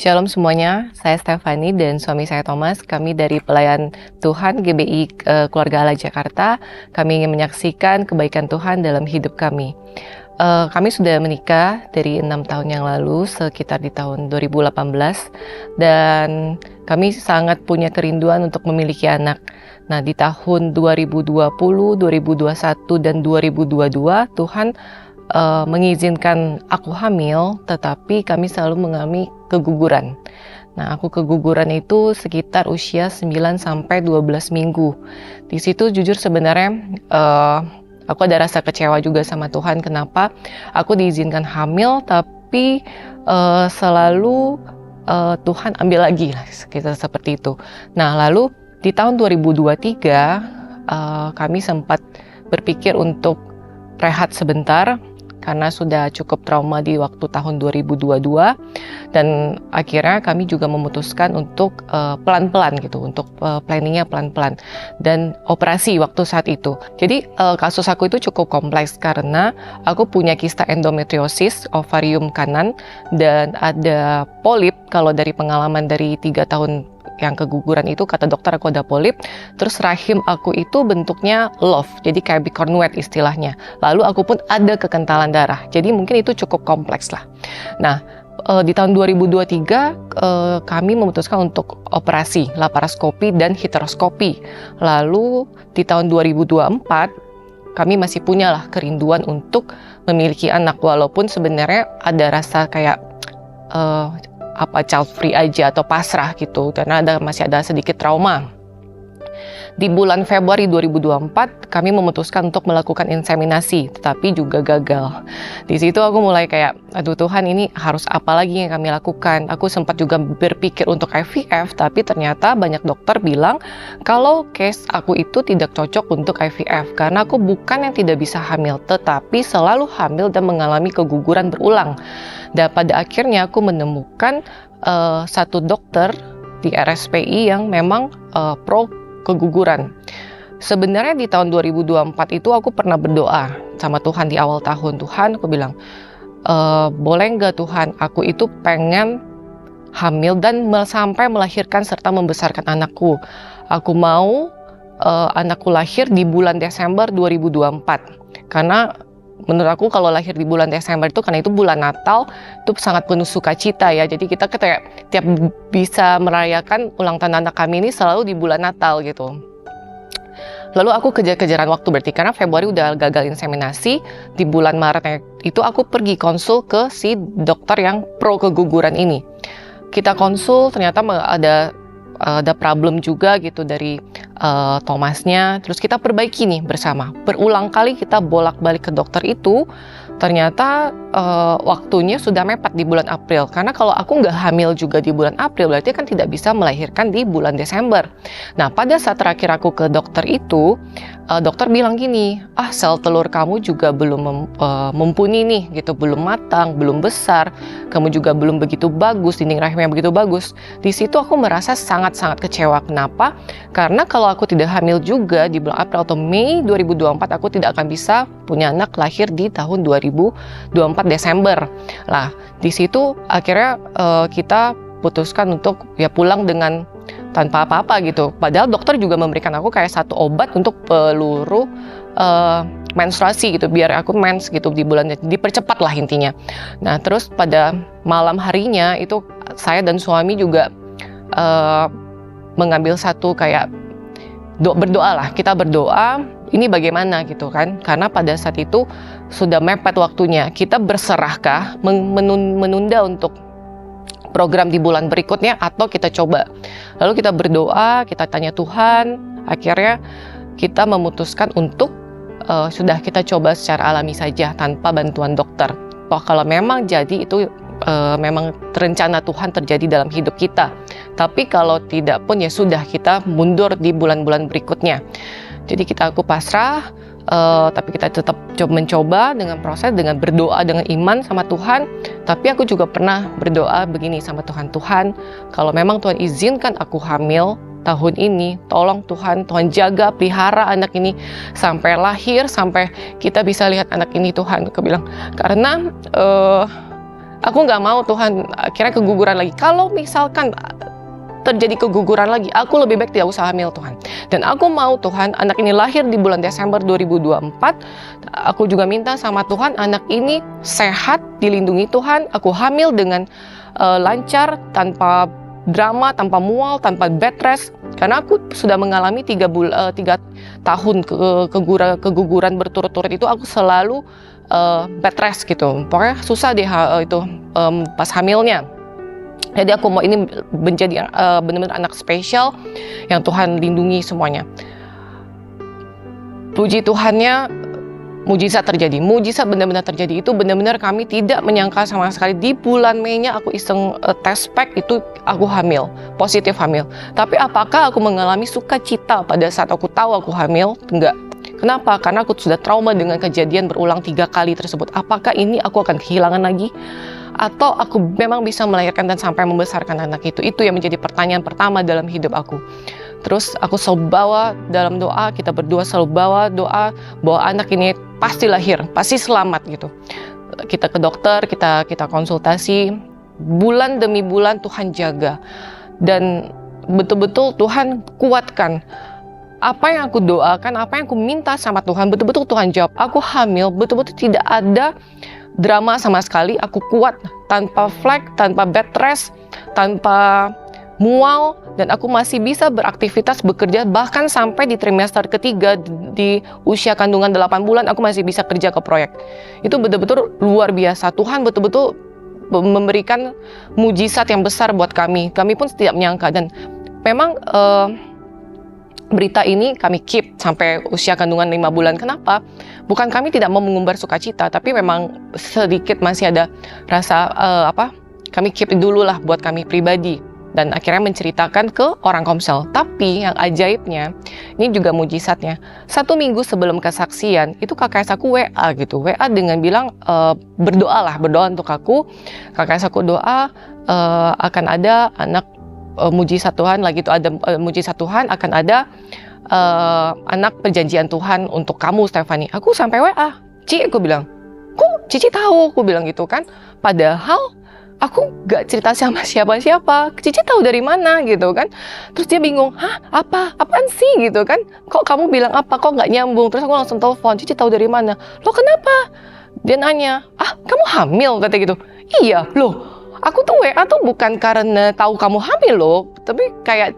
Shalom semuanya, saya Stefani dan suami saya Thomas. Kami dari Pelayan Tuhan GBI Keluarga Allah Jakarta. Kami ingin menyaksikan kebaikan Tuhan dalam hidup kami. Kami sudah menikah dari 6 tahun yang lalu, sekitar di tahun 2018. Dan kami sangat punya kerinduan untuk memiliki anak. Nah, di tahun 2020, 2021, dan 2022, Tuhan mengizinkan aku hamil, tetapi kami selalu mengalami keguguran. Nah, aku keguguran itu sekitar usia 9 sampai 12 minggu. Di situ jujur sebenarnya aku ada rasa kecewa juga sama Tuhan, kenapa aku diizinkan hamil tapi selalu Tuhan ambil lagi lah, kita seperti itu. Nah, lalu di tahun 2023 kami sempat berpikir untuk rehat sebentar karena sudah cukup trauma di waktu tahun 2022, dan akhirnya kami juga memutuskan untuk pelan-pelan gitu, untuk planningnya pelan-pelan dan operasi waktu saat itu. Jadi kasus aku itu cukup kompleks karena aku punya kista endometriosis ovarium kanan dan ada polip. Kalau dari pengalaman dari 3 tahun yang keguguran itu, kata dokter aku ada polip. Terus rahim aku itu bentuknya love, jadi kayak bicornuate istilahnya. Lalu aku pun ada kekentalan darah, jadi mungkin itu cukup kompleks lah. Nah, di tahun 2023 kami memutuskan untuk operasi laparoskopi dan histeroskopi. Lalu di tahun 2024 kami masih punyalah kerinduan untuk memiliki anak, walaupun sebenarnya ada rasa kayak child free aja atau pasrah gitu, karena masih ada sedikit trauma. Di bulan Februari 2024 kami memutuskan untuk melakukan inseminasi, tetapi juga gagal. Di situ aku mulai kayak, aduh Tuhan, ini harus apa lagi yang kami lakukan? Aku sempat juga berpikir untuk IVF, tapi ternyata banyak dokter bilang kalau case aku itu tidak cocok untuk IVF karena aku bukan yang tidak bisa hamil, tetapi selalu hamil dan mengalami keguguran berulang. Dan pada akhirnya aku menemukan satu dokter di RSPI yang memang pro keguguran. Sebenarnya di tahun 2024 itu aku pernah berdoa sama Tuhan di awal tahun. Tuhan, aku bilang, boleh nggak Tuhan, aku itu pengen hamil dan sampai melahirkan serta membesarkan anakku. Aku mau anakku lahir di bulan Desember 2024. Karena menurut aku kalau lahir di bulan Desember itu, karena itu bulan Natal, itu sangat penuh sukacita ya. Jadi kita kayak tiap bisa merayakan ulang tahun anak kami ini selalu di bulan Natal gitu. Lalu aku kejar-kejaran waktu, berarti karena Februari udah gagal inseminasi, di bulan Maret itu aku pergi konsul ke si dokter yang pro keguguran ini. Kita konsul, ternyata ada problem juga gitu dari Thomasnya. Terus kita perbaiki nih bersama. Berulang kali kita bolak-balik ke dokter itu, ternyata waktunya sudah mepet di bulan April. Karena kalau aku nggak hamil juga di bulan April, berarti kan tidak bisa melahirkan di bulan Desember. Nah, pada saat terakhir aku ke dokter itu, dokter bilang gini, sel telur kamu juga belum mumpuni nih gitu, belum matang, belum besar, kamu juga belum begitu bagus, dinding rahimnya begitu bagus. Di situ aku merasa sangat-sangat kecewa. Kenapa? Karena kalau aku tidak hamil juga di bulan April atau Mei 2024, aku tidak akan bisa punya anak lahir di tahun 2024 Desember. Lah, di situ akhirnya kita putuskan untuk pulang dengan tanpa apa-apa gitu. Padahal dokter juga memberikan aku kayak satu obat untuk peluru menstruasi gitu, biar aku mens gitu di bulannya, dipercepat lah intinya. Nah, terus pada malam harinya itu saya dan suami juga mengambil satu kayak berdoa lah, kita berdoa ini bagaimana gitu kan, karena pada saat itu sudah mepet waktunya. Kita berserahkah menunda untuk program di bulan berikutnya atau kita coba? Lalu kita berdoa, kita tanya Tuhan, akhirnya kita memutuskan untuk sudah kita coba secara alami saja tanpa bantuan dokter. Kalau memang jadi itu memang rencana Tuhan terjadi dalam hidup kita. Tapi kalau tidak pun ya sudah, kita mundur di bulan-bulan berikutnya. Jadi aku pasrah, tapi kita tetap mencoba dengan proses, dengan berdoa, dengan iman sama Tuhan. Tapi aku juga pernah berdoa begini sama Tuhan, Tuhan, kalau memang Tuhan izinkan aku hamil tahun ini, tolong Tuhan jaga, pelihara anak ini sampai lahir, sampai kita bisa lihat anak ini Tuhan. Aku bilang, karena Aku nggak mau Tuhan akhirnya keguguran lagi. Kalau misalkan terjadi keguguran lagi, aku lebih baik tidak usah hamil Tuhan. Dan aku mau Tuhan anak ini lahir di bulan Desember 2024. Aku juga minta sama Tuhan anak ini sehat, dilindungi Tuhan. Aku hamil dengan lancar, tanpa drama, tanpa mual, tanpa bed rest. Karena aku sudah mengalami 3 tahun keguguran berturut-turut itu, aku selalu bed rest gitu. Pokoknya susah deh itu pas hamilnya. Jadi aku mau ini menjadi benar-benar anak spesial yang Tuhan lindungi semuanya. Puji Tuhannya, mujizat terjadi. Mujizat benar-benar terjadi. Itu benar-benar kami tidak menyangka sama sekali. Di bulan Mei-nya aku iseng tes pack, itu aku hamil, positif hamil. Tapi apakah aku mengalami sukacita pada saat aku tahu aku hamil? Enggak. Kenapa? Karena aku sudah trauma dengan kejadian berulang 3 kali tersebut. Apakah ini aku akan kehilangan lagi? Atau aku memang bisa melahirkan dan sampai membesarkan anak itu? Itu yang menjadi pertanyaan pertama dalam hidup aku. Terus aku selalu bawa dalam doa, kita berdua selalu bawa doa bahwa anak ini pasti lahir, pasti selamat gitu. Kita ke dokter, kita konsultasi, bulan demi bulan Tuhan jaga. Dan betul-betul Tuhan kuatkan. Apa yang aku doakan, apa yang aku minta sama Tuhan, betul-betul Tuhan jawab. Aku hamil, betul-betul tidak ada drama sama sekali. Aku kuat, tanpa flek, tanpa bed rest, tanpa mual, dan aku masih bisa beraktivitas, bekerja, bahkan sampai di trimester ketiga, di usia kandungan 8 bulan, aku masih bisa kerja ke proyek. Itu betul-betul luar biasa. Tuhan betul-betul memberikan mujizat yang besar buat kami. Kami pun tidak menyangka, dan memang berita ini kami keep sampai usia kandungan 5 bulan. Kenapa? Bukan kami tidak mau mengumbar sukacita, tapi memang sedikit masih ada rasa kami keep dulu lah buat kami pribadi. Dan akhirnya menceritakan ke orang Komsel. Tapi yang ajaibnya, ini juga mujizatnya. 1 minggu sebelum kesaksian, itu kakak aku WA gitu. WA dengan bilang, berdoa untuk aku. Kakak aku doa, akan ada anak mujizat Tuhan, lagi itu ada mujizat Tuhan, akan ada anak perjanjian Tuhan untuk kamu, Stephanie. Aku sampai WA, Ci, aku bilang, kok Cici tahu? Aku bilang gitu kan. Padahal aku gak cerita sama siapa-siapa. Cici tahu dari mana gitu kan. Terus dia bingung, hah, apaan sih gitu kan. Kok kamu bilang apa, kok gak nyambung. Terus aku langsung telepon, Cici tahu dari mana? Loh kenapa? Dia nanya, kamu hamil? Kata gitu. Iya, loh aku tuh WA tuh bukan karena tahu kamu hamil loh. Tapi kayak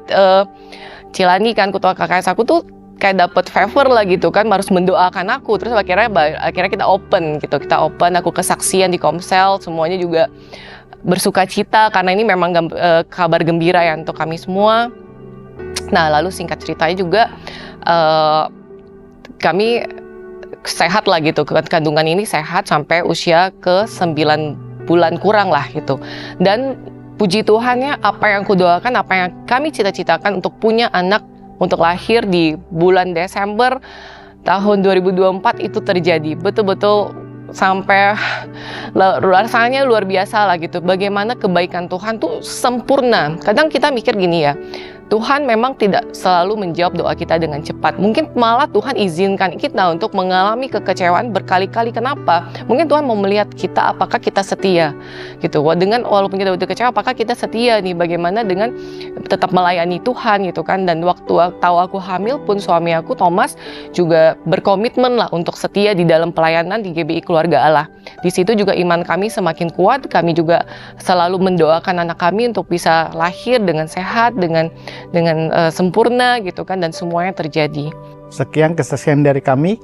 Cilani kan, ketua KKS aku tuh kayak dapet favor lah gitu kan, harus mendoakan aku. Terus akhirnya kita open gitu. Kita open, aku kesaksian di Komsel, semuanya juga bersuka cita karena ini memang kabar gembira ya untuk kami semua. Nah, lalu singkat ceritanya juga kami sehat lah gitu. Kandungan ini sehat sampai usia ke 9 bulan kurang lah gitu. Dan puji Tuhannya, apa yang aku doakan, apa yang kami cita-citakan untuk punya anak, untuk lahir di bulan Desember tahun 2024 itu terjadi. Betul-betul sampai rasanya luar biasa lah gitu. Bagaimana kebaikan Tuhan tuh sempurna. Kadang kita mikir gini ya, Tuhan memang tidak selalu menjawab doa kita dengan cepat. Mungkin malah Tuhan izinkan kita untuk mengalami kekecewaan berkali-kali. Kenapa? Mungkin Tuhan mau melihat kita, apakah kita setia gitu. Walaupun kita udah kecewa, apakah kita setia nih? Bagaimana dengan tetap melayani Tuhan gitu kan. Dan waktu tahu aku hamil pun, suami aku Thomas juga berkomitmen lah untuk setia di dalam pelayanan di GBI Keluarga Allah. Di situ juga iman kami semakin kuat. Kami juga selalu mendoakan anak kami untuk bisa lahir dengan sehat, dengan sempurna gitu kan, dan semuanya terjadi. Sekian kesaksian dari kami.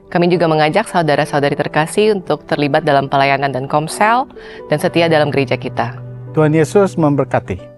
Kami juga mengajak saudara-saudari terkasih untuk terlibat dalam pelayanan dan Komsel dan setia dalam gereja kita. Tuhan Yesus memberkati.